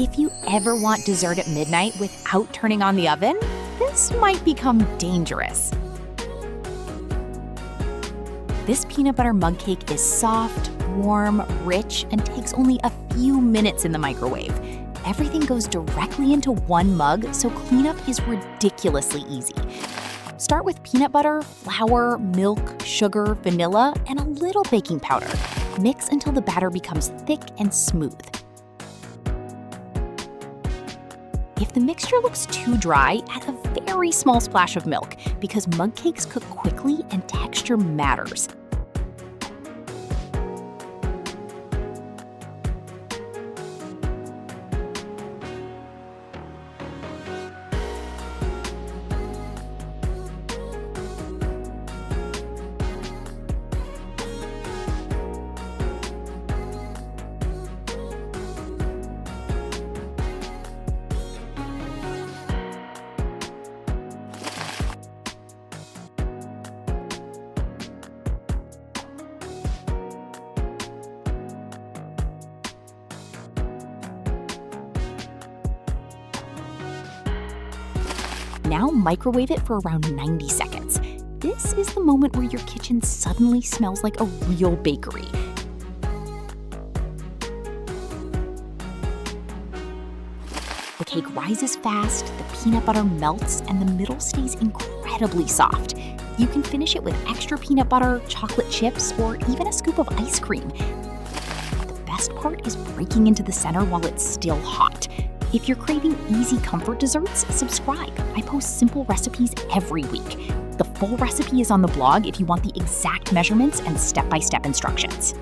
If you ever want dessert at midnight without turning on the oven, this might become dangerous. This peanut butter mug cake is soft, warm, rich, and takes only a few minutes in the microwave. Everything goes directly into one mug, so cleanup is ridiculously easy. Start with peanut butter, flour, milk, sugar, vanilla, and a little baking powder. Mix until the batter becomes thick and smooth. If the mixture looks too dry, add a very small splash of milk because mug cakes cook quickly and texture matters. Now microwave it for around 90 seconds. This is the moment where your kitchen suddenly smells like a real bakery. The cake rises fast, the peanut butter melts, and the middle stays incredibly soft. You can finish it with extra peanut butter, chocolate chips, or even a scoop of ice cream. The best part is breaking into the center while it's still hot. If you're craving easy comfort desserts, subscribe. I post simple recipes every week. The full recipe is on the blog if you want the exact measurements and step-by-step instructions.